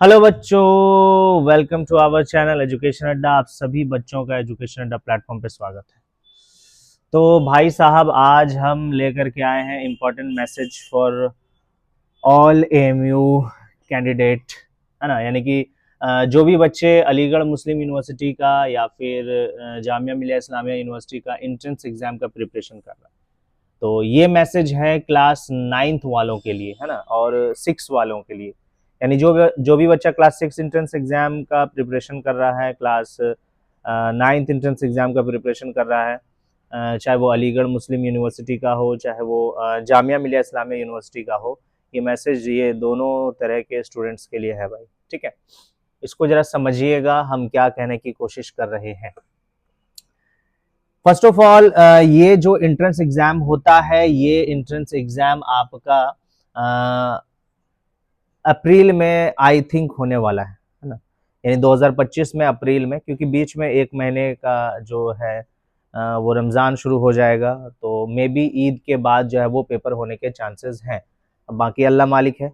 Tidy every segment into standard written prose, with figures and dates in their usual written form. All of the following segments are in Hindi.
हेलो बच्चों, welcome to our channel education Adda. आप सभी बच्चों का एजुकेशन अड्डा प्लेटफॉर्म पे स्वागत है। तो भाई साहब, आज हम लेकर के आए हैं important message for all AMU candidate, है ना। यानी कि जो भी बच्चे अलीगढ़ मुस्लिम यूनिवर्सिटी का या फिर जामिया मिलिया इस्लामिया यूनिवर्सिटी का एंट्रेंस एग्जाम का प्रिपरेशन कर रहा है, तो ये मैसेज है क्लास 9th वालों के लिए, है ना, और 6 वालों के लिए। यानी जो भी बच्चा क्लास 6 एंट्रेंस एग्जाम का प्रिपरेशन कर रहा है, क्लास 9th एंट्रेंस एग्जाम का प्रिपरेशन कर रहा है, चाहे वो अलीगढ़ मुस्लिम यूनिवर्सिटी का हो, चाहे वो जामिया मिलिया इस्लामिया यूनिवर्सिटी का हो, ये मैसेज ये दोनों तरह के स्टूडेंट्स के लिए है भाई। ठीक है, इसको जरा समझिएगा हम क्या कहने की कोशिश कर रहे हैं। फर्स्ट ऑफ ऑल, ये जो एंट्रेंस एग्जाम होता है, ये एंट्रेंस एग्जाम आपका अप्रैल में आई थिंक होने वाला है ना। यानी 2025 में अप्रैल में, क्योंकि बीच में एक महीने का जो है वो रमज़ान शुरू हो जाएगा, तो मे बी ईद के बाद जो है वो पेपर होने के चांसेस हैं। अब बाकी अल्लाह मालिक है,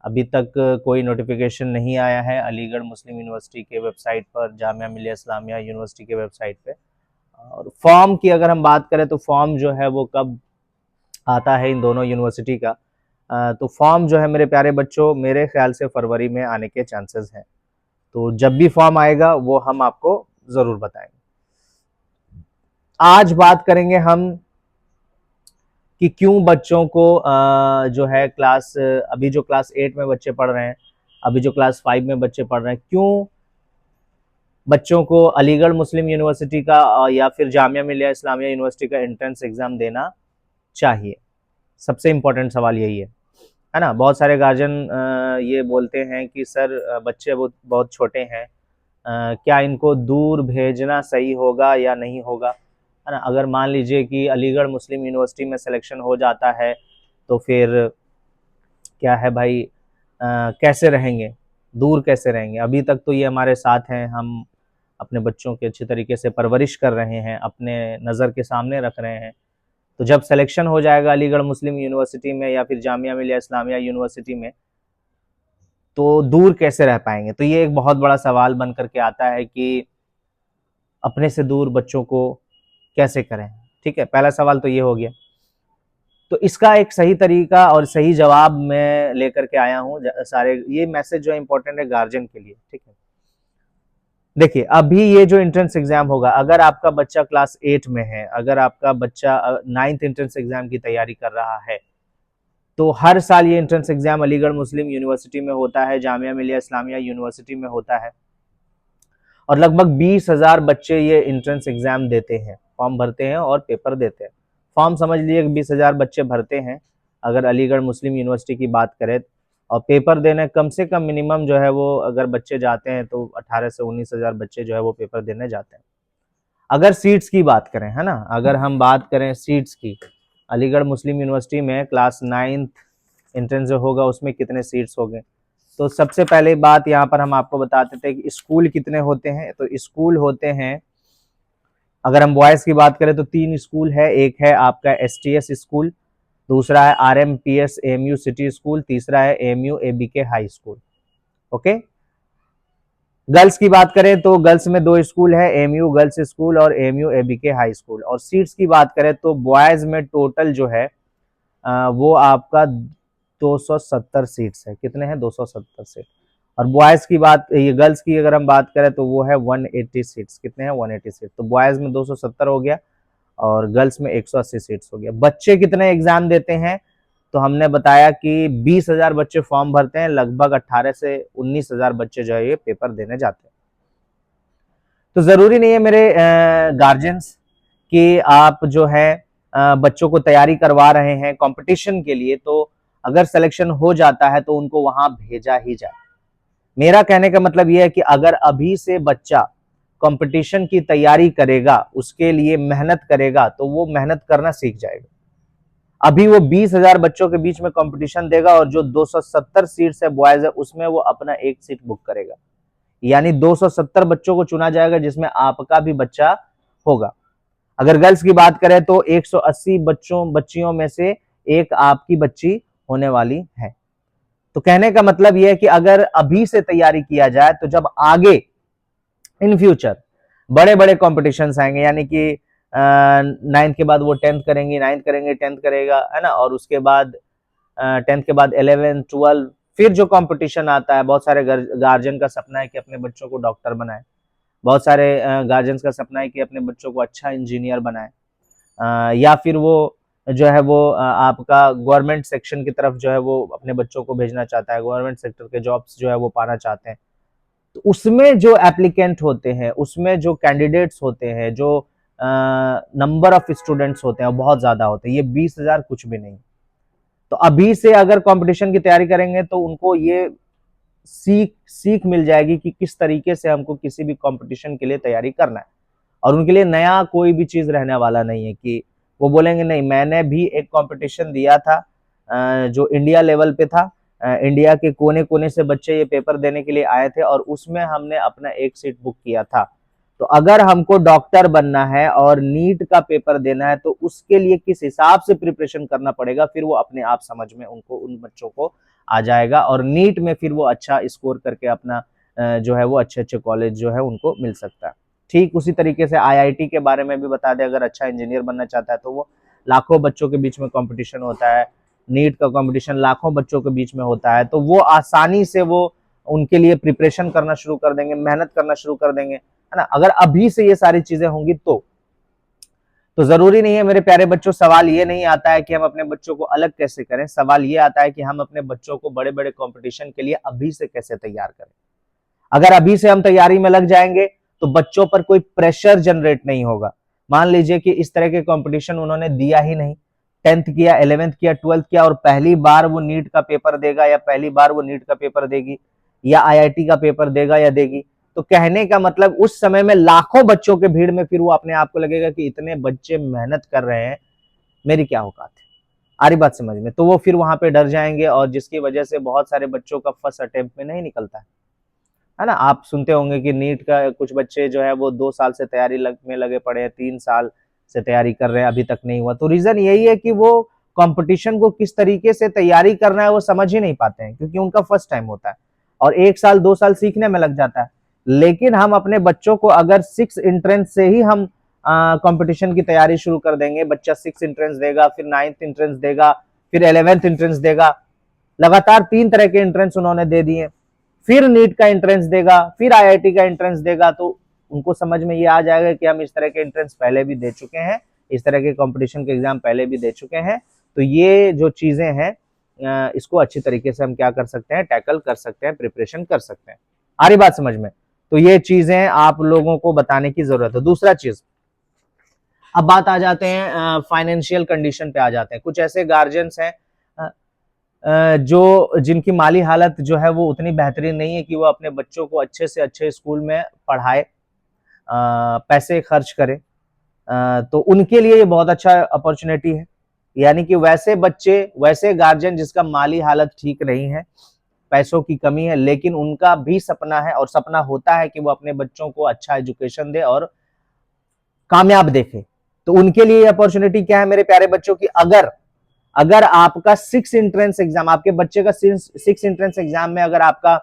अभी तक कोई नोटिफिकेशन नहीं आया है अलीगढ़ मुस्लिम यूनिवर्सिटी के वेबसाइट पर, जामिया मिलिया इस्लामिया यूनिवर्सिटी के वेबसाइट पे। और फॉर्म की अगर हम बात करें तो फॉर्म जो है वो कब आता है इन दोनों यूनिवर्सिटी का, तो फॉर्म जो है मेरे प्यारे बच्चों, मेरे ख्याल से फरवरी में आने के चांसेस हैं। तो जब भी फॉर्म आएगा वो हम आपको जरूर बताएंगे। आज बात करेंगे हम कि क्यों बच्चों को जो है अभी जो क्लास 8 में बच्चे पढ़ रहे हैं, अभी जो क्लास 5 में बच्चे पढ़ रहे हैं, क्यों बच्चों को अलीगढ़ मुस्लिम यूनिवर्सिटी का या फिर जामिया मिलिया इस्लामिया यूनिवर्सिटी का एंट्रेंस एग्जाम देना चाहिए। सबसे इम्पोर्टेंट सवाल यही है ना। बहुत सारे गार्जियन ये बोलते हैं कि सर बच्चे बहुत छोटे हैं, क्या इनको दूर भेजना सही होगा या नहीं होगा, है ना। अगर मान लीजिए कि अलीगढ़ मुस्लिम यूनिवर्सिटी में सिलेक्शन हो जाता है तो फिर क्या है भाई, कैसे रहेंगे, दूर कैसे रहेंगे। अभी तक तो ये हमारे साथ हैं, हम अपने बच्चों की अच्छी तरीके से परवरिश कर रहे हैं, अपने नज़र के सामने रख रहे हैं। तो जब सिलेक्शन हो जाएगा अलीगढ़ मुस्लिम यूनिवर्सिटी में या फिर जामिया मिलिया इस्लामिया यूनिवर्सिटी में, तो दूर कैसे रह पाएंगे। तो ये एक बहुत बड़ा सवाल बन करके आता है कि अपने से दूर बच्चों को कैसे करें। ठीक है, पहला सवाल तो ये हो गया। तो इसका एक सही तरीका और सही जवाब मैं लेकर के आया हूँ। सारे ये मैसेज जो है इंपॉर्टेंट है गार्जियन के लिए। ठीक है, देखिए अभी ये जो एंट्रेंस एग्जाम होगा, अगर आपका बच्चा क्लास 8 में है, अगर आपका बच्चा 9th एंट्रेंस एग्जाम की तैयारी कर रहा है, तो हर साल ये एंट्रेंस एग्जाम अलीगढ़ मुस्लिम यूनिवर्सिटी में होता है, जामिया मिलिया इस्लामिया यूनिवर्सिटी में होता है, और लगभग 20,000 बच्चे ये एंट्रेंस एग्जाम देते हैं, फॉर्म भरते हैं और पेपर देते हैं। फॉर्म समझ लीजिए 20,000 बच्चे भरते हैं अगर अलीगढ़ मुस्लिम यूनिवर्सिटी की बात करें, और पेपर देने कम से कम मिनिमम जो है वो अगर बच्चे जाते हैं तो 18 से 19,000 बच्चे जो है वो पेपर देने जाते हैं। अगर सीट्स की बात करें, है ना, अगर हम बात करें सीट्स की, अलीगढ़ मुस्लिम यूनिवर्सिटी में क्लास 9th एंट्रेंस जो होगा उसमें कितने सीट्स हो गए, तो सबसे पहले बात यहाँ पर हम आपको बताते थे कि स्कूल कितने होते हैं। तो स्कूल होते हैं, अगर हम बॉयज की बात करें तो 3 स्कूल है। एक है आपका एसटीएस स्कूल, दूसरा है आरएमपीएस एएमयू सिटी स्कूल, तीसरा है AMU ABK high school. Okay, girls की बात करें तो गर्ल्स में 2 स्कूल है, एएमयू गर्ल्स स्कूल और एएमयू एबीके हाई स्कूल। और सीट्स की बात करें तो बॉयज में टोटल जो है वो आपका 270 सीट्स है। कितने हैं? 270 सीट। और बॉयज की बात, ये गर्ल्स की अगर हम बात करें तो वो है 180 सीट्स। कितने हैं? 180 सीट। तो बॉयज में 270 हो गया और गर्ल्स में 180 सीट्स हो गया। बच्चे कितने एग्जाम देते हैं? तो हमने बताया कि 20,000 बच्चे फॉर्म भरते हैं, लगभग 18 से 19,000 बच्चे जो है ये पेपर देने जाते हैं। तो जरूरी नहीं है मेरे गार्जियंस कि आप जो है बच्चों को तैयारी करवा रहे हैं कंपटीशन के लिए, तो अगर सिलेक्शन हो जाता है तो उनको वहां भेजा ही जाए। मेरा कहने का मतलब यह है कि अगर अभी से बच्चा कंपटीशन की तैयारी करेगा, उसके लिए मेहनत करेगा, तो वो मेहनत करना सीख जाएगा। अभी वो 20,000 बच्चों के बीच में कंपटीशन देगा और जो 270 सीट्स है बॉयज है उसमें वो अपना एक सीट बुक करेगा, यानी 270 बच्चों को चुना जाएगा जिसमें आपका भी बच्चा होगा। अगर गर्ल्स की बात करें तो 180 बच्चियों में से एक आपकी बच्ची होने वाली है। तो कहने का मतलब यह है कि अगर अभी से तैयारी किया जाए तो जब आगे इन फ्यूचर बड़े बड़े कॉम्पिटिशन्स आएंगे, यानी कि 9th के बाद वो 10th करेंगे, 9th करेंगे, 10th करेगा, है ना, और उसके बाद 10th के बाद 11th 12, फिर जो कंपटीशन आता है, बहुत सारे गार्जियन का सपना है कि अपने बच्चों को डॉक्टर बनाए, बहुत सारे गार्जियन का सपना है कि अपने बच्चों को अच्छा इंजीनियर बनाए, या फिर वो जो है वो आपका गवर्नमेंट सेक्शन की तरफ जो है वो अपने बच्चों को भेजना चाहता है, गवर्नमेंट सेक्टर के जॉब्स जो है वो पाना चाहते हैं। तो उसमें जो एप्लीकेंट होते हैं, उसमें जो कैंडिडेट्स होते हैं, जो नंबर ऑफ स्टूडेंट्स होते हैं वो बहुत ज्यादा होते हैं, ये 20,000 कुछ भी नहीं। तो अभी से अगर कंपटीशन की तैयारी करेंगे तो उनको ये सीख मिल जाएगी कि किस तरीके से हमको किसी भी कंपटीशन के लिए तैयारी करना है, और उनके लिए नया कोई भी चीज रहने वाला नहीं है कि वो बोलेंगे नहीं मैंने भी एक कंपटीशन दिया था जो इंडिया लेवल पे था, इंडिया के कोने कोने से बच्चे ये पेपर देने के लिए आए थे और उसमें हमने अपना एक सीट बुक किया था। तो अगर हमको डॉक्टर बनना है और नीट का पेपर देना है तो उसके लिए किस हिसाब से प्रिपरेशन करना पड़ेगा, फिर वो अपने आप समझ में उनको उन बच्चों को आ जाएगा, और नीट में फिर वो अच्छा स्कोर करके अपना जो है वो अच्छे अच्छे कॉलेज जो है उनको मिल सकता है। ठीक उसी तरीके से आईआईटी के बारे में भी बता दें, अगर अच्छा इंजीनियर बनना चाहता है तो वो लाखों बच्चों के बीच में कंपटीशन होता है, नीट का कंपटीशन लाखों बच्चों के बीच में होता है, तो वो आसानी से वो उनके लिए प्रिपरेशन करना शुरू कर देंगे, मेहनत करना शुरू कर देंगे, है ना। अगर अभी से ये सारी चीजें होंगी तो जरूरी नहीं है मेरे प्यारे बच्चों, सवाल ये नहीं आता है कि हम अपने बच्चों को अलग कैसे करें, सवाल ये आता है कि हम अपने बच्चों को बड़े बड़े कंपटीशन के लिए अभी से कैसे तैयार करें। अगर अभी से हम तैयारी में लग जाएंगे तो बच्चों पर कोई प्रेशर जनरेट नहीं होगा। मान लीजिए कि इस तरह के कंपटीशन उन्होंने दिया ही नहीं, 10th किया, 11th किया, 12th किया, और पहली बार वो नीट का पेपर देगा या पहली बार वो नीट का पेपर देगी या आईआईटी का पेपर देगा या देगी, तो कहने का मतलब उस समय में लाखों बच्चों के भीड़ में फिर वो अपने आप को लगेगा कि इतने बच्चे मेहनत कर रहे हैं, मेरी क्या औकात है। आ रही बात समझ में? तो वो फिर वहां पे डर जाएंगे, और जिसकी वजह से बहुत सारे बच्चों का फर्स्ट अटेम्प्ट में नहीं निकलता है ना। आप सुनते होंगे कि नीट का कुछ बच्चे जो है वो 2 साल से तैयारी में लगे पड़े हैं, 3 साल से तैयारी कर रहे हैं, अभी तक नहीं हुआ। तो रीजन यही है कि वो कंपटीशन को किस तरीके से तैयारी करना है वो समझ ही नहीं पाते हैं, क्योंकि उनका फर्स्ट टाइम होता है और 1 साल 2 साल सीखने में लग जाता है। लेकिन हम अपने बच्चों को अगर 6 एंट्रेंस से ही हम कंपटीशन की तैयारी शुरू कर देंगे, बच्चा 6 एंट्रेंस देगा, फिर 9th एंट्रेंस देगा, फिर 11th एंट्रेंस देगा, लगातार 3 तरह के एंट्रेंस उन्होंने दे दिए, फिर नीट का एंट्रेंस देगा, फिर आईआईटी का एंट्रेंस देगा, तो उनको समझ में ये आ जाएगा कि हम इस तरह के एंट्रेंस पहले भी दे चुके हैं, इस तरह के कंपटीशन के एग्जाम पहले भी दे चुके हैं। तो ये जो चीजें हैं इसको अच्छी तरीके से हम क्या कर सकते हैं, टैकल कर सकते हैं, प्रिपरेशन कर सकते हैं। आ रही बात समझ में? तो ये चीजें आप लोगों को बताने की जरूरत है। दूसरा चीज, अब बात आ जाते हैं फाइनेंशियल कंडीशन पे आ जाते हैं। कुछ ऐसे गार्जियंस हैं जो जिनकी माली हालत जो है वो उतनी बेहतरीन नहीं है कि वो अपने बच्चों को अच्छे से अच्छे स्कूल में पढ़ाए, पैसे खर्च करे, तो उनके लिए ये बहुत अच्छा अपॉर्चुनिटी है। यानी कि वैसे बच्चे, वैसे गार्जियन जिसका माली हालत ठीक नहीं है, पैसों की कमी है, लेकिन उनका भी सपना है और सपना होता है कि वो अपने बच्चों को अच्छा एजुकेशन दे और कामयाब देखे, तो उनके लिए अपॉर्चुनिटी क्या है मेरे प्यारे बच्चों की, अगर आपका 6 एंट्रेंस एग्जाम, आपके बच्चे का 6 एंट्रेंस एग्जाम में अगर आपका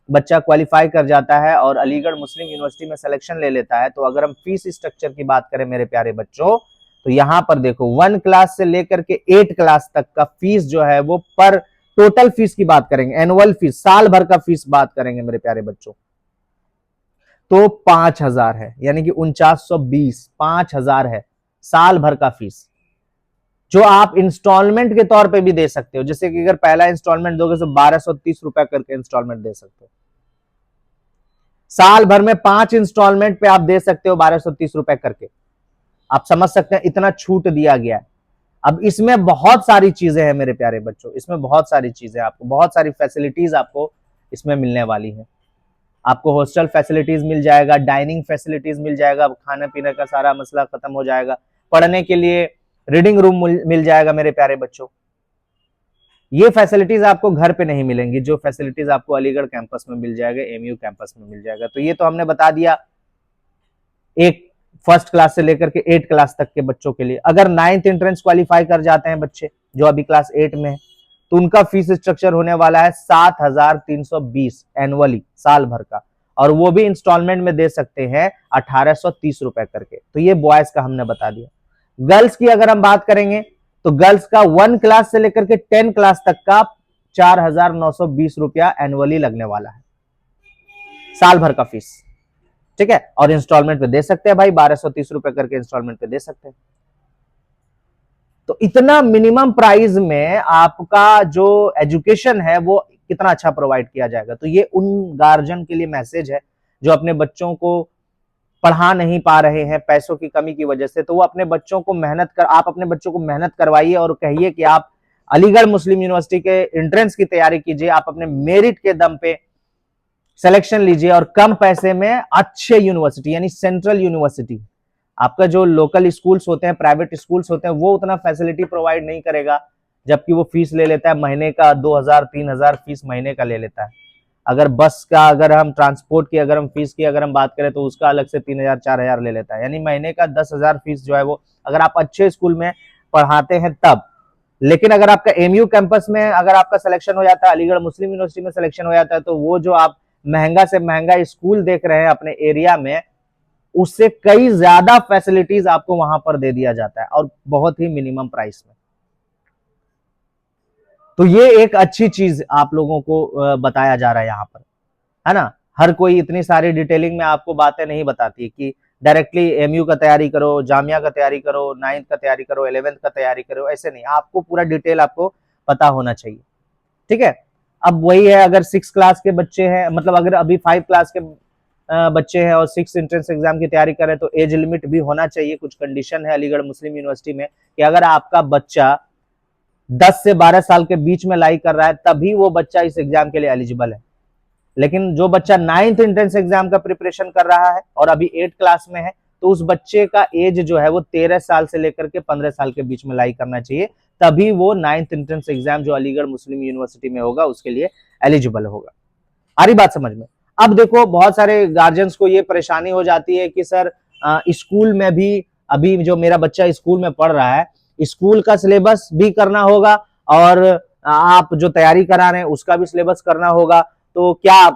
बच्चा क्वालिफाई कर जाता है और अलीगढ़ मुस्लिम यूनिवर्सिटी में सिलेक्शन ले लेता है, तो अगर हम फीस स्ट्रक्चर की बात करें मेरे प्यारे बच्चों, तो यहां पर देखो 1 क्लास से लेकर के 8 क्लास तक का फीस जो है वो पर टोटल फीस की बात करेंगे, एनुअल फीस, साल भर का फीस बात करेंगे मेरे प्यारे बच्चों, तो 5,000 है, यानी कि 4920, 5,000 है साल भर का फीस, जो आप इंस्टॉलमेंट के तौर पे भी दे सकते हो। जैसे कि अगर पहला इंस्टॉलमेंट दोगे तो 1230 रुपए करके इंस्टॉलमेंट दे सकते हो, साल भर में 5 इंस्टॉलमेंट पे आप दे सकते हो 1230 रुपए करके। आप समझ सकते हैं इतना छूट दिया गया है। अब इसमें बहुत सारी चीजें हैं मेरे प्यारे बच्चों, इसमें बहुत सारी चीजें, आपको बहुत सारी फैसिलिटीज आपको इसमें मिलने वाली है। आपको हॉस्टल फैसिलिटीज मिल जाएगा, डाइनिंग फैसिलिटीज मिल जाएगा, खाने पीने का सारा मसला खत्म हो जाएगा, पढ़ने के लिए रीडिंग रूम मिल जाएगा मेरे प्यारे बच्चों। ये फैसिलिटीज आपको घर पे नहीं मिलेंगी, जो फैसिलिटीज आपको अलीगढ़ कैंपस में मिल जाएगा, एमयू कैंपस में मिल जाएगा। तो ये तो हमने बता दिया एक फर्स्ट क्लास से लेकर के 8 क्लास तक के बच्चों के लिए। अगर 9th एंट्रेंस क्वालिफाई कर जाते हैं बच्चे जो अभी क्लास 8 में है, तो उनका फीस स्ट्रक्चर होने वाला है 7,320 एनुअली, साल भर का, और वो भी इंस्टॉलमेंट में दे सकते हैं 1,830 रुपए करके। तो ये बॉयज का हमने बता दिया। गर्ल्स की अगर हम बात करेंगे तो गर्ल्स का 1 क्लास से लेकर के 10 क्लास तक का 4,920 रुपया एनुअली लगने वाला है, साल भर का फीस। ठीक है, और इंस्टॉलमेंट पे दे सकते हैं भाई, 1,230 रुपए करके इंस्टॉलमेंट पे दे सकते हैं। तो इतना मिनिमम प्राइस में आपका जो एजुकेशन है वो कितना अच्छा प्रोवाइड किया जाएगा। तो ये उन गार्जियन के लिए मैसेज है जो अपने बच्चों को पढ़ा नहीं पा रहे हैं पैसों की कमी की वजह से। तो वो अपने बच्चों को आप अपने बच्चों को मेहनत करवाइए और कहिए कि आप अलीगढ़ मुस्लिम यूनिवर्सिटी के एंट्रेंस की तैयारी कीजिए, आप अपने मेरिट के दम पे सिलेक्शन लीजिए और कम पैसे में अच्छे यूनिवर्सिटी यानी सेंट्रल यूनिवर्सिटी, आपका जो लोकल स्कूल्स होते हैं, प्राइवेट स्कूल्स होते हैं, वो उतना फैसिलिटी प्रोवाइड नहीं करेगा, जबकि वो फीस ले लेता है महीने का 2,000-3,000 फीस महीने का ले लेता है। अगर बस का, अगर हम ट्रांसपोर्ट की, अगर हम फीस की अगर हम बात करें तो उसका अलग से 3,000-4,000 ले लेता है, यानी महीने का 10,000 फीस जो है वो, अगर आप अच्छे स्कूल में पढ़ाते हैं तब। लेकिन अगर आपका एमयू कैंपस में अगर आपका सिलेक्शन हो जाता है, अलीगढ़ मुस्लिम यूनिवर्सिटी में सिलेक्शन हो जाता है, तो वो जो आप महंगा से महंगा स्कूल देख रहे हैं अपने एरिया में, उससे कई ज्यादा फैसिलिटीज आपको वहां पर दे दिया जाता है और बहुत ही मिनिमम प्राइस में। तो ये एक अच्छी चीज आप लोगों को बताया जा रहा है यहाँ पर, है ना। हर कोई इतनी सारी डिटेलिंग में आपको बातें नहीं बताती कि डायरेक्टली एमयू का तैयारी करो, जामिया का तैयारी करो, 9th का तैयारी करो, 11th का तैयारी करो, ऐसे नहीं, आपको पूरा डिटेल आपको पता होना चाहिए। ठीक है, अब वही है, अगर 6 क्लास के बच्चे हैं, मतलब अगर अभी 5 क्लास के बच्चे हैं और 6 एंट्रेंस एग्जाम की तैयारी करें तो एज लिमिट भी होना चाहिए। कुछ कंडीशन है अलीगढ़ मुस्लिम यूनिवर्सिटी में कि अगर आपका बच्चा 10 से 12 साल के बीच में लाई कर रहा है तभी वो बच्चा इस एग्जाम के लिए एलिजिबल है। लेकिन जो बच्चा 9th एंट्रेंस एग्जाम का प्रिपरेशन कर रहा है और अभी 8 क्लास में है, तो उस बच्चे का एज जो है वो 13 साल से लेकर के 15 साल के बीच में लाई करना चाहिए, तभी वो 9th एंट्रेंस एग्जाम जो अलीगढ़ मुस्लिम यूनिवर्सिटी में होगा उसके लिए एलिजिबल होगा। आ रही बात समझ में। अब देखो, बहुत सारे गार्जियंस को ये परेशानी हो जाती है कि सर स्कूल में भी, अभी जो मेरा बच्चा स्कूल में पढ़ रहा है, स्कूल का सिलेबस भी करना होगा और आप जो तैयारी करा रहे हैं उसका भी सिलेबस करना होगा, तो क्या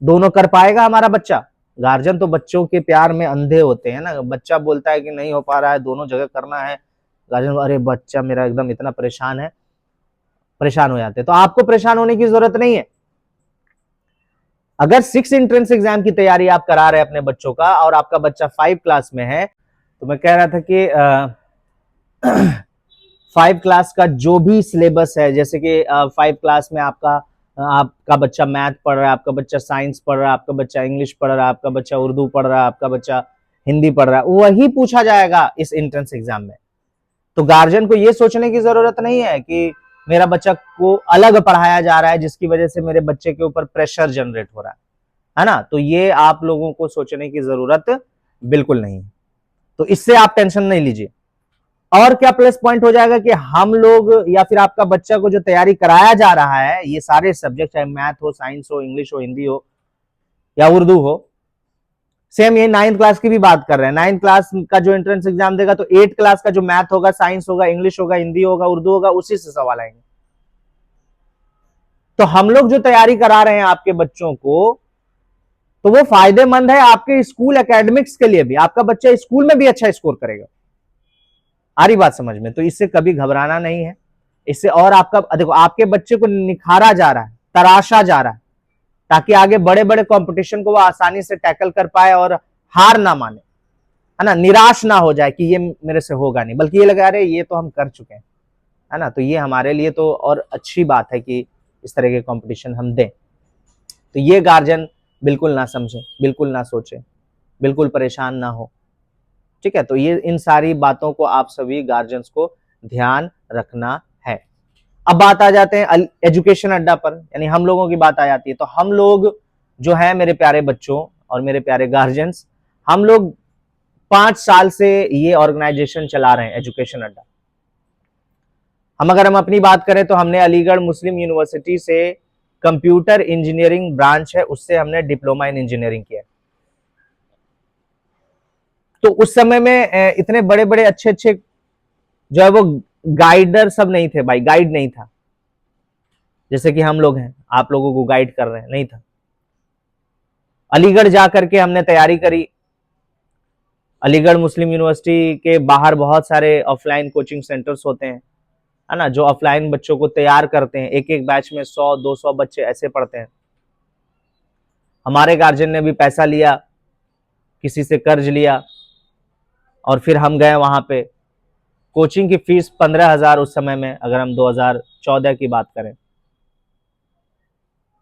दोनों कर पाएगा हमारा बच्चा? गार्जियन तो बच्चों के प्यार में अंधे होते हैं ना, बच्चा बोलता है कि नहीं हो पा रहा है, दोनों जगह करना है, गार्जियन अरे बच्चा मेरा एकदम इतना परेशान है, परेशान हो जाते हैं। तो आपको परेशान होने की जरूरत नहीं है। अगर 6 एंट्रेंस एग्जाम की तैयारी आप करा रहे हैं अपने बच्चों का और आपका बच्चा 5 क्लास में है, तो मैं कह रहा था कि 5 क्लास का जो भी सिलेबस है, जैसे कि 5 क्लास में आपका बच्चा मैथ पढ़ रहा है, आपका बच्चा साइंस पढ़ रहा है, आपका बच्चा इंग्लिश पढ़ रहा है, आपका बच्चा उर्दू पढ़ रहा है, आपका बच्चा हिंदी पढ़ रहा है, वही पूछा जाएगा इस एंट्रेंस एग्जाम में। तो गार्जियन को यह सोचने की जरूरत नहीं है कि मेरा बच्चा को अलग पढ़ाया जा रहा है जिसकी वजह से मेरे बच्चे के ऊपर प्रेशर जनरेट हो रहा है ना। तो ये आप लोगों को सोचने की जरूरत बिल्कुल नहीं है, तो इससे आप टेंशन नहीं लीजिए। और क्या प्लस पॉइंट हो जाएगा कि हम लोग या फिर आपका बच्चा को जो तैयारी कराया जा रहा है, ये सारे सब्जेक्ट, चाहे मैथ हो, साइंस हो, इंग्लिश हो, हिंदी हो या उर्दू हो, सेम ये 9th क्लास की भी बात कर रहे हैं। 9th क्लास का जो एंट्रेंस एग्जाम देगा तो 8th क्लास का जो मैथ होगा, साइंस होगा, इंग्लिश होगा, हिंदी होगा, उर्दू होगा, उसी से सवाल आएंगे। तो हम लोग जो तैयारी करा रहे हैं आपके बच्चों को, तो वो फायदेमंद है आपके स्कूल एकेडमिक्स के लिए भी, आपका बच्चा स्कूल में भी अच्छा स्कोर करेगा। आ रही बात समझ में। तो इससे कभी घबराना नहीं है, इससे और आपका देखो, आपके बच्चे को निखारा जा रहा है, तराशा जा रहा है, ताकि आगे बड़े बड़े कंपटीशन को वो आसानी से टैकल कर पाए और हार ना माने, है ना, निराश ना हो जाए कि ये मेरे से होगा नहीं, बल्कि ये लगा रहे ये तो हम कर चुके हैं, है ना। तो ये हमारे लिए तो और अच्छी बात है कि इस तरह के कंपटीशन हम दें। तो ये गार्जियन बिल्कुल ना समझे, बिल्कुल ना सोचे, बिल्कुल परेशान ना हो। ठीक है, तो ये इन सारी बातों को आप सभी गार्जियंस को ध्यान रखना है। अब बात आ जाते हैं एजुकेशन अड्डा पर, यानी हम लोगों की बात आ जाती है। तो हम लोग जो है, मेरे प्यारे बच्चों और मेरे प्यारे गार्जियंस, हम लोग 5 साल से ये ऑर्गेनाइजेशन चला रहे हैं, एजुकेशन अड्डा। अगर हम अपनी बात करें तो हमने अलीगढ़ मुस्लिम यूनिवर्सिटी से कंप्यूटर इंजीनियरिंग ब्रांच है, उससे हमने डिप्लोमा इन इंजीनियरिंग किया। तो उस समय में इतने बड़े बड़े अच्छे अच्छे जो है वो गाइडर सब नहीं थे भाई, गाइड नहीं था, जैसे कि हम लोग हैं, आप लोगों को गाइड कर रहे हैं, नहीं था। अलीगढ़ जा करके हमने तैयारी करी। अलीगढ़ मुस्लिम यूनिवर्सिटी के बाहर बहुत सारे ऑफलाइन कोचिंग सेंटर्स होते हैं, है ना, जो ऑफलाइन बच्चों को तैयार करते हैं। एक एक बैच में 100-200 बच्चे ऐसे पढ़ते हैं। हमारे गार्जियन ने भी पैसा लिया, किसी से कर्ज लिया, और फिर हम गए वहां पे। कोचिंग की फीस 15,000 उस समय में, अगर हम 2014 की बात करें,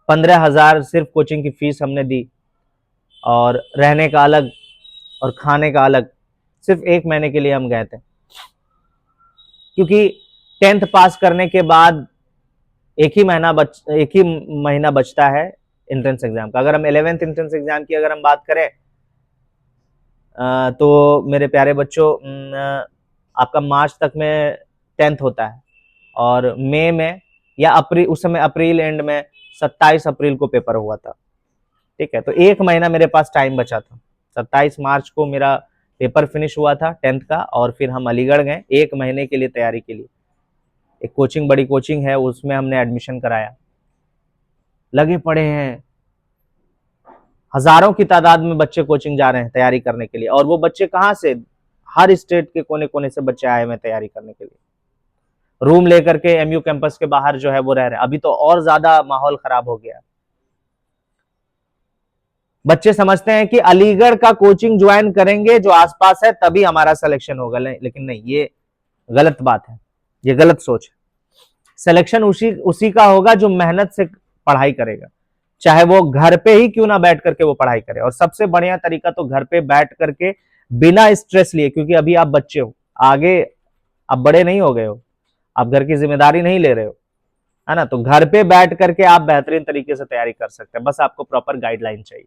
15,000 सिर्फ कोचिंग की फीस हमने दी, और रहने का अलग और खाने का अलग। सिर्फ 1 महीने के लिए हम गए थे, क्योंकि 10th पास करने के बाद एक ही महीना बचता है एंट्रेंस एग्जाम का। अगर हम 11th एंट्रेंस एग्जाम की अगर हम बात करें, तो मेरे प्यारे बच्चों, आपका मार्च तक में 10th होता है, और मई में या अप्रैल, उस समय अप्रैल एंड में 27 अप्रैल को पेपर हुआ था। ठीक है, तो 1 महीना मेरे पास टाइम बचा था। 27 मार्च को मेरा पेपर फिनिश हुआ था 10th का, और फिर हम अलीगढ़ गए 1 महीने के लिए तैयारी के लिए। एक कोचिंग, बड़ी कोचिंग है, उसमें हमने एडमिशन कराया। लगे पड़े हैं, हजारों की तादाद में बच्चे कोचिंग जा रहे हैं तैयारी करने के लिए। और वो बच्चे कहाँ से, हर स्टेट के कोने कोने से बच्चे आए हुए तैयारी करने के लिए। रूम लेकर के एमयू कैंपस के बाहर जो है वो रह रहे हैं। अभी तो और ज्यादा माहौल खराब हो गया। बच्चे समझते हैं कि अलीगढ़ का कोचिंग ज्वाइन करेंगे जो आसपास है तभी हमारा सिलेक्शन होगा, लेकिन नहीं, ये गलत बात है, ये गलत सोच है। सिलेक्शन उसी का होगा जो मेहनत से पढ़ाई करेगा, चाहे वो घर पे ही क्यों ना बैठ करके वो पढ़ाई करे। और सबसे बढ़िया तरीका तो घर पे बैठ करके बिना स्ट्रेस लिए, क्योंकि अभी आप बच्चे हो, आगे आप बड़े नहीं हो गए हो, आप घर की जिम्मेदारी नहीं ले रहे हो, है ना, तो घर पे बैठ करके आप बेहतरीन तरीके से तैयारी कर सकते हैं। बस आपको प्रॉपर गाइडलाइन चाहिए।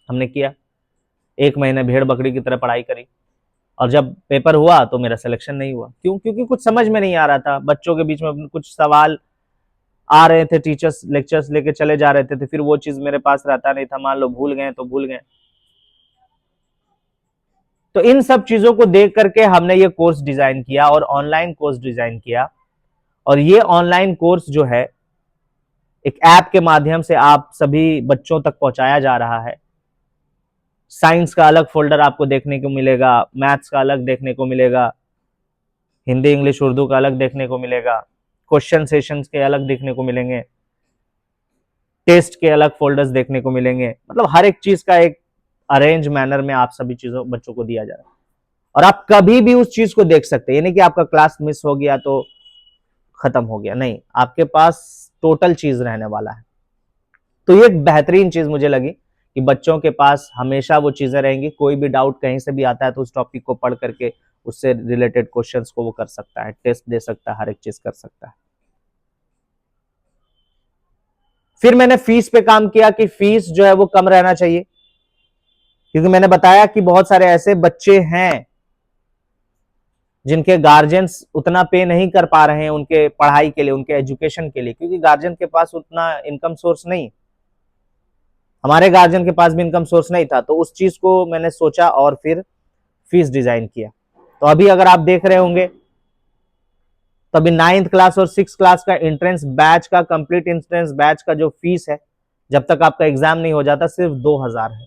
हमने किया, 1 महीने भेड़ बकरी की तरह पढ़ाई करी, और जब पेपर हुआ तो मेरा सिलेक्शन नहीं हुआ। क्यों? क्योंकि कुछ समझ में नहीं आ रहा था। बच्चों के बीच में कुछ सवाल आ रहे थे, टीचर्स लेक्चर्स लेके चले जा रहे थे, फिर वो चीज मेरे पास रहता नहीं था। मान लो भूल गए तो भूल गए। तो इन सब चीजों को देख करके हमने ये कोर्स डिजाइन किया, और ऑनलाइन कोर्स डिजाइन किया। और ये ऑनलाइन कोर्स जो है, एक ऐप के माध्यम से आप सभी बच्चों तक पहुंचाया जा रहा है। साइंस का अलग फोल्डर आपको देखने को मिलेगा, मैथ्स का अलग देखने को मिलेगा, हिंदी इंग्लिश उर्दू का अलग देखने को मिलेगा, क्वेश्चन सेशंस के अलग देखने को मिलेंगे, टेस्ट के अलग फोल्डर्स देखने को मिलेंगे। मतलब हर एक चीज का एक अरेंज मैनर में आप सभी चीजों बच्चों को दिया जा रहा है, और आप कभी भी उस चीज को देख सकते हैं। यानी कि आपका क्लास मिस हो गया तो खत्म हो गया, नहीं, आपके पास टोटल चीज रहने वाला है। तो ये एक बेहतरीन चीज मुझे लगी कि बच्चों के पास हमेशा वो चीजें रहेंगी। कोई भी डाउट कहीं से भी आता है तो उस टॉपिक को पढ़ करके उससे रिलेटेड क्वेश्चंस को वो कर सकता है, टेस्ट दे सकता है, हर एक चीज कर सकता है। फिर मैंने फीस पे काम किया कि फीस जो है वो कम रहना चाहिए, क्योंकि मैंने बताया कि बहुत सारे ऐसे बच्चे हैं जिनके गार्जियंस उतना पे नहीं कर पा रहे हैं उनके पढ़ाई के लिए, उनके एजुकेशन के लिए, क्योंकि गार्जियन के पास उतना इनकम सोर्स नहीं। हमारे गार्जियन के पास भी इनकम सोर्स नहीं था, तो उस चीज को मैंने सोचा और फिर फीस डिजाइन किया। तो अभी अगर आप देख रहे होंगे तो अभी 9th क्लास और 6th क्लास का एंट्रेंस बैच का, कंप्लीट एंट्रेंस बैच का जो फीस है, जब तक आपका एग्जाम नहीं हो जाता, सिर्फ 2,000 है,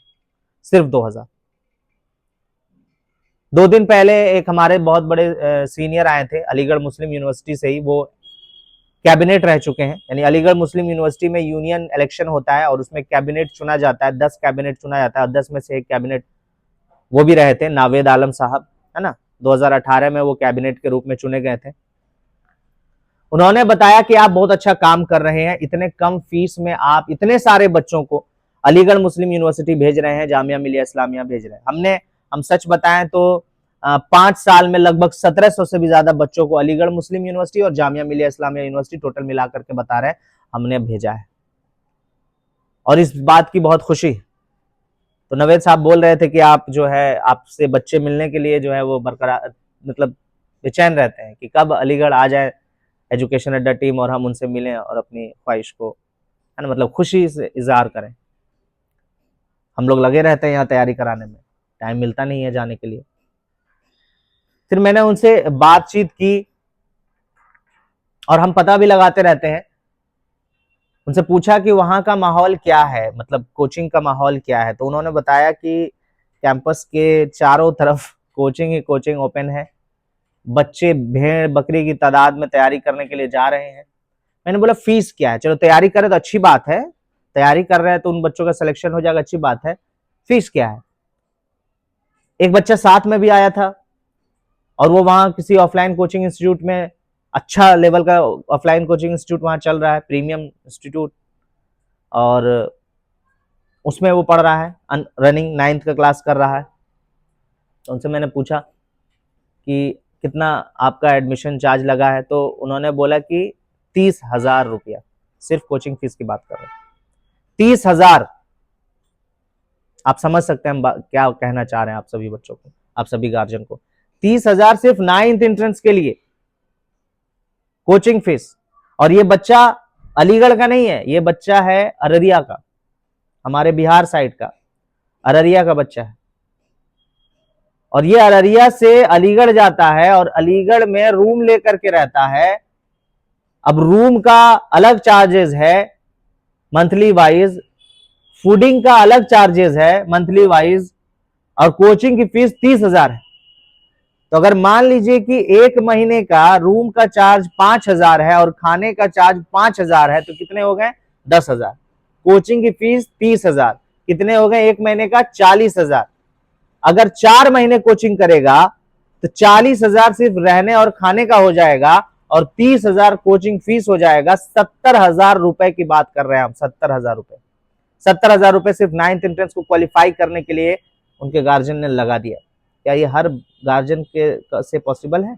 सिर्फ 2,000। 2 दिन पहले एक हमारे बहुत बड़े सीनियर आए थे अलीगढ़ मुस्लिम यूनिवर्सिटी से ही, वो कैबिनेट रह चुके हैं। यानी अलीगढ़ मुस्लिम यूनिवर्सिटी में यूनियन इलेक्शन होता है और उसमें कैबिनेट चुना जाता है, 10 कैबिनेट चुना जाता है, 10 में से एक कैबिनेट वो भी रहे थे, नावेद आलम साहब, है ना। 2018 में वो कैबिनेट के रूप में चुने गए थे। उन्होंने बताया कि आप बहुत अच्छा काम कर रहे हैं, इतने कम फीस में आप इतने सारे बच्चों को अलीगढ़ मुस्लिम यूनिवर्सिटी भेज रहे हैं, जामिया मिलिया इस्लामिया भेज रहे हैं। हम सच बताएं तो 5 साल में लगभग 1700 से भी ज्यादा बच्चों को अलीगढ़ मुस्लिम यूनिवर्सिटी और जामिया मिलिया इस्लामिया यूनिवर्सिटी टोटल मिलाकर के बता रहे हैं हमने भेजा है, और इस बात की बहुत खुशी। तो नवेद साहब बोल रहे थे कि आप जो है, आपसे बच्चे मिलने के लिए जो है वो बरकरार, मतलब बेचैन रहते हैं कि कब अलीगढ़ आ जाए एजुकेशन अड्डा टीम और हम उनसे मिलें और अपनी ख्वाहिश को, है ना, मतलब खुशी से इजहार करें। हम लोग लगे रहते हैं यहाँ तैयारी कराने में, टाइम मिलता नहीं है जाने के लिए। फिर मैंने उनसे बातचीत की और हम पता भी लगाते रहते हैं। उनसे पूछा कि वहां का माहौल क्या है, मतलब कोचिंग का माहौल क्या है, तो उन्होंने बताया कि कैंपस के चारों तरफ कोचिंग ही कोचिंग ओपन है, बच्चे भेड़ बकरी की तादाद में तैयारी करने के लिए जा रहे हैं। मैंने बोला फीस क्या है? चलो तैयारी करें तो अच्छी बात है, तैयारी कर रहे हैं तो उन बच्चों का सिलेक्शन हो जाएगा, अच्छी बात है, फीस क्या है? एक बच्चा साथ में भी आया था और वो वहां किसी ऑफलाइन कोचिंग इंस्टीट्यूट में, अच्छा लेवल का ऑफलाइन कोचिंग इंस्टीट्यूट वहां चल रहा है, प्रीमियम इंस्टीट्यूट, और उसमें वो पढ़ रहा है, रनिंग 9th का क्लास कर रहा है। तो उनसे मैंने पूछा कि कितना आपका एडमिशन चार्ज लगा है, तो उन्होंने बोला कि 30,000 रुपया, सिर्फ कोचिंग फीस की बात कर रहे हैं, 30,000। आप समझ सकते हैं हम क्या कहना चाह रहे हैं आप सभी बच्चों को, आप सभी गार्जियन को। 30,000 सिर्फ 9th एंट्रेंस के लिए कोचिंग फीस। और ये बच्चा अलीगढ़ का नहीं है, ये बच्चा है अररिया का, हमारे बिहार साइड का अररिया का बच्चा है, और ये अररिया से अलीगढ़ जाता है और अलीगढ़ में रूम लेकर के रहता है। अब रूम का अलग चार्जेस है मंथली वाइज, फूडिंग का अलग चार्जेस है मंथली वाइज, और कोचिंग की फीस 30,000 है। तो अगर मान लीजिए कि एक महीने का रूम का चार्ज 5,000 है और खाने का चार्ज 5,000 है, तो कितने हो गए? 10,000। कोचिंग की फीस 30,000, कितने हो गए? एक महीने का 40,000। अगर 4 महीने कोचिंग करेगा तो 40,000 सिर्फ रहने और खाने का हो जाएगा, और 30,000 कोचिंग फीस हो जाएगा। 70,000 रुपए की बात कर रहे हैं हम, 70,000 रुपए। 70,000 रुपए सिर्फ 9th एंट्रेंस को क्वालिफाई करने के लिए उनके गार्जियन ने लगा दिया। क्या ये हर गार्जियन के से पॉसिबल है?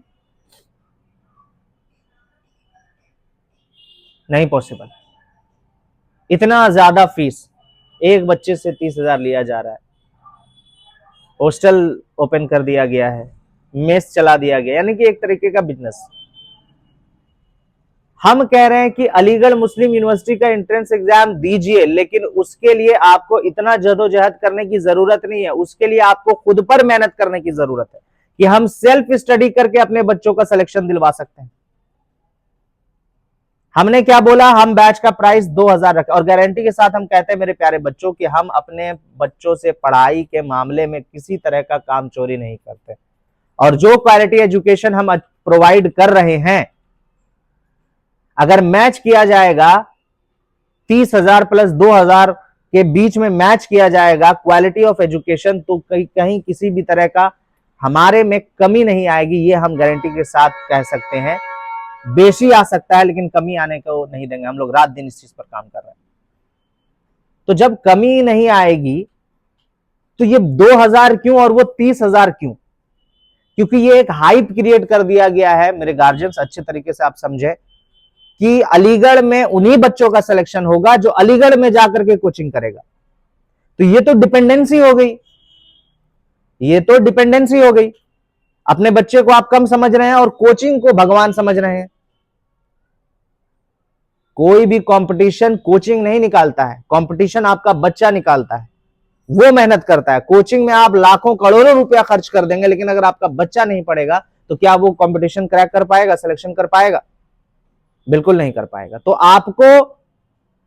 नहीं पॉसिबल। इतना ज्यादा फीस एक बच्चे से 30,000 लिया जा रहा है। हॉस्टल ओपन कर दिया गया है, मेस चला दिया गया, यानी कि एक तरीके का बिजनेस। हम कह रहे हैं कि अलीगढ़ मुस्लिम यूनिवर्सिटी का एंट्रेंस एग्जाम दीजिए, लेकिन उसके लिए आपको इतना जदोजहद करने की जरूरत नहीं है। उसके लिए आपको खुद पर मेहनत करने की जरूरत है कि हम सेल्फ स्टडी करके अपने बच्चों का सिलेक्शन दिलवा सकते हैं। हमने क्या बोला? हम बैच का प्राइस 2,000 रखे, और गारंटी के साथ हम कहते हैं मेरे प्यारे बच्चों कि हम अपने बच्चों से पढ़ाई के मामले में किसी तरह का काम चोरी नहीं करते, और जो क्वालिटी एजुकेशन हम प्रोवाइड कर रहे हैं, अगर मैच किया जाएगा 30,000 प्लस 2,000 के बीच में मैच किया जाएगा क्वालिटी ऑफ एजुकेशन, तो कहीं कहीं किसी भी तरह का हमारे में कमी नहीं आएगी, ये हम गारंटी के साथ कह सकते हैं। बेशी आ सकता है लेकिन कमी आने को नहीं देंगे, हम लोग रात दिन इस चीज पर काम कर रहे हैं। तो जब कमी नहीं आएगी तो ये 2,000 क्यों और वो 30,000 क्यों? क्योंकि ये एक हाइप क्रिएट कर दिया गया है मेरे गार्जियंस, अच्छे तरीके से आप समझे कि अलीगढ़ में उन्हीं बच्चों का सिलेक्शन होगा जो अलीगढ़ में जाकर के कोचिंग करेगा। तो ये तो डिपेंडेंसी हो गई, ये तो डिपेंडेंसी हो गई। अपने बच्चे को आप कम समझ रहे हैं और कोचिंग को भगवान समझ रहे हैं। कोई भी कंपटीशन कोचिंग नहीं निकालता है, कंपटीशन आपका बच्चा निकालता है, वो मेहनत करता है। कोचिंग में आप लाखों करोड़ों रुपया खर्च कर देंगे, लेकिन अगर आपका बच्चा नहीं पढ़ेगा तो क्या वो कंपटीशन क्रैक कर पाएगा, सिलेक्शन कर पाएगा? बिल्कुल नहीं कर पाएगा। तो आपको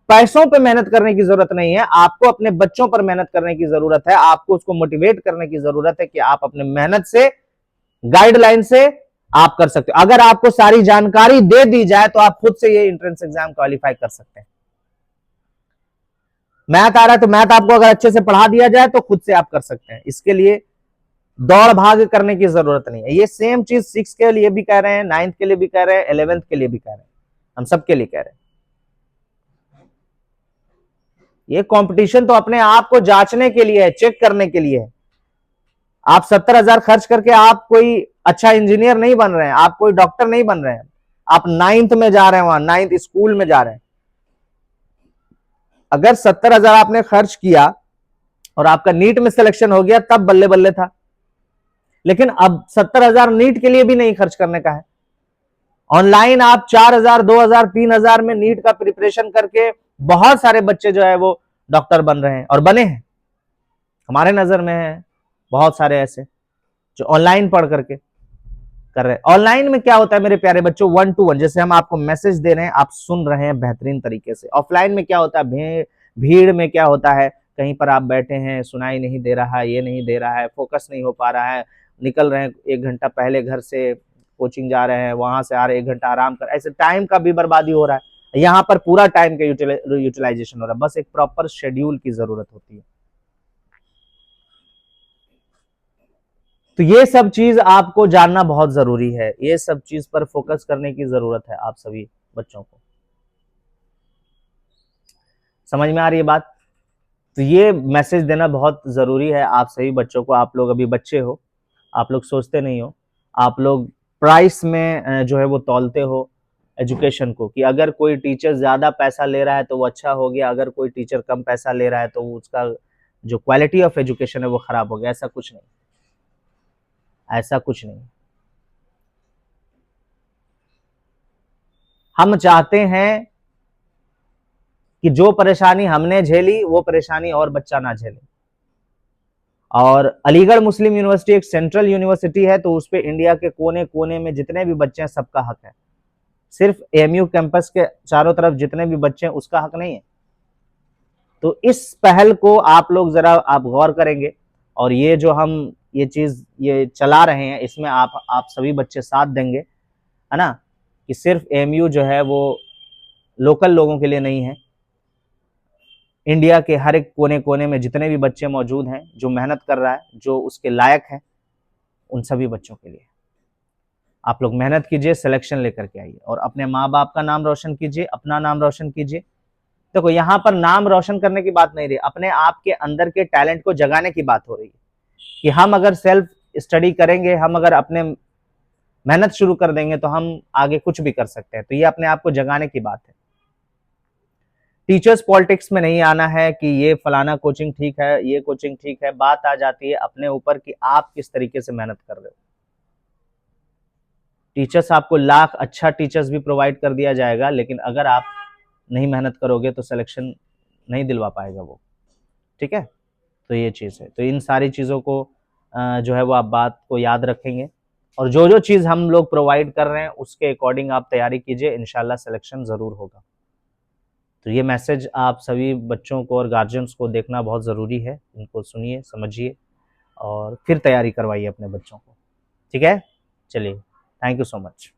पैसों पे मेहनत करने की जरूरत नहीं है, आपको अपने बच्चों पर मेहनत करने की जरूरत है। आपको उसको मोटिवेट करने की जरूरत है कि आप अपने मेहनत से, गाइडलाइन से आप कर सकते हो। अगर आपको सारी जानकारी दे दी जाए तो आप खुद से ये एंट्रेंस एग्जाम क्वालिफाई कर सकते हैं। मैथ आ रहा है तो मैथ आपको अगर अच्छे से पढ़ा दिया जाए तो खुद से आप कर सकते हैं। इसके लिए दौड़ भाग करने की जरूरत नहीं है। ये सेम चीज 6 के लिए भी कह रहे हैं, 9th के लिए भी कह रहे हैं, 11th के लिए भी कह रहे हैं, हम सबके लिए कह रहे हैं। ये कंपटीशन तो अपने आप को जांचने के लिए है, चेक करने के लिए है। आप 70,000 खर्च करके आप कोई अच्छा इंजीनियर नहीं बन रहे हैं, आप कोई डॉक्टर नहीं बन रहे हैं। आप 9th में जा रहे हैं, वहां 9th स्कूल में जा रहे हैं। अगर 70,000 आपने खर्च किया और आपका नीट में सिलेक्शन हो गया तब बल्ले बल्ले था, लेकिन अब 70,000 नीट के लिए भी नहीं खर्च करने का है। ऑनलाइन आप 4,000, 2,000, 3,000 में नीट का प्रिपरेशन करके बहुत सारे बच्चे जो है वो डॉक्टर बन रहे हैं और बने हैं। हमारे नजर में है बहुत सारे ऐसे जो ऑनलाइन पढ़ करके कर रहे। ऑनलाइन में क्या होता है मेरे प्यारे बच्चों, 1 to 1, जैसे हम आपको मैसेज दे रहे हैं, आप सुन रहे हैं बेहतरीन तरीके से। ऑफलाइन में क्या होता है, भीड़ में क्या होता है, कहीं पर आप बैठे हैं, सुनाई नहीं दे रहा है, ये नहीं दे रहा है, फोकस नहीं हो पा रहा है, निकल रहे हैं 1 घंटा पहले घर से, कोचिंग जा रहे हैं, वहां से आ रहे 1 घंटा आराम कर, ऐसे टाइम का भी बर्बादी हो रहा है। यहाँ पर पूरा टाइम का यूटिलाइजेशन हो रहा है, बस एक प्रॉपर शेड्यूल की जरूरत होती है। तो ये सब चीज आपको जानना बहुत जरूरी है, ये सब चीज पर फोकस करने की जरूरत है आप सभी बच्चों को। समझ में आ रही है बात? तो ये मैसेज देना बहुत जरूरी है आप सभी बच्चों को। आप लोग अभी बच्चे हो, आप लोग सोचते नहीं हो, आप लोग प्राइस में जो है वो तौलते हो एजुकेशन को, कि अगर कोई टीचर ज्यादा पैसा ले रहा है तो वो अच्छा हो गया, अगर कोई टीचर कम पैसा ले रहा है तो उसका जो क्वालिटी ऑफ एजुकेशन है वो खराब हो गया। ऐसा कुछ नहीं, ऐसा कुछ नहीं। हम चाहते हैं कि जो परेशानी हमने झेली वो परेशानी और बच्चा ना झेले। और अलीगढ़ मुस्लिम यूनिवर्सिटी एक सेंट्रल यूनिवर्सिटी है, तो उस पे इंडिया के कोने कोने में जितने भी बच्चे हैं सबका हक है। सिर्फ एएमयू कैंपस के चारों तरफ जितने भी बच्चे हैं उसका हक नहीं है। तो इस पहल को आप लोग जरा आप गौर करेंगे, और ये जो हम ये चीज ये चला रहे हैं इसमें आप सभी बच्चे साथ देंगे, है ना, कि सिर्फ एएमयू जो है वो लोकल लोगों के लिए नहीं है, इंडिया के हर एक कोने कोने में जितने भी बच्चे मौजूद हैं, जो मेहनत कर रहा है, जो उसके लायक है, उन सभी बच्चों के लिए। आप लोग मेहनत कीजिए, सिलेक्शन लेकर के आइए, और अपने माँ बाप का नाम रोशन कीजिए, अपना नाम रोशन कीजिए। देखो यहाँ पर नाम रोशन करने की बात नहीं रही, अपने आप के अंदर के टैलेंट को जगाने की बात हो रही है, कि हम अगर सेल्फ स्टडी करेंगे, हम अगर अपने मेहनत शुरू कर देंगे तो हम आगे कुछ भी कर सकते हैं। तो ये अपने आप को जगाने की बात है। टीचर्स पॉलिटिक्स में नहीं आना है कि ये फलाना कोचिंग ठीक है, ये कोचिंग ठीक है। बात आ जाती है अपने ऊपर कि आप किस तरीके से मेहनत कर रहे हो। टीचर्स आपको लाख अच्छा टीचर्स भी प्रोवाइड कर दिया जाएगा, लेकिन अगर आप नहीं मेहनत करोगे तो सिलेक्शन नहीं दिलवा पाएगा वो। ठीक है, तो ये चीज़ है। तो इन सारी चीज़ों को जो है वो आप बात को याद रखेंगे, और जो जो चीज़ हम लोग प्रोवाइड कर रहे हैं उसके अकॉर्डिंग आप तैयारी कीजिए, इंशाल्लाह सिलेक्शन ज़रूर होगा। तो ये मैसेज आप सभी बच्चों को और गार्जियंस को देखना बहुत ज़रूरी है। इनको सुनिए, समझिए, और फिर तैयारी करवाइए अपने बच्चों को। ठीक है, चलिए, थैंक यू सो मच।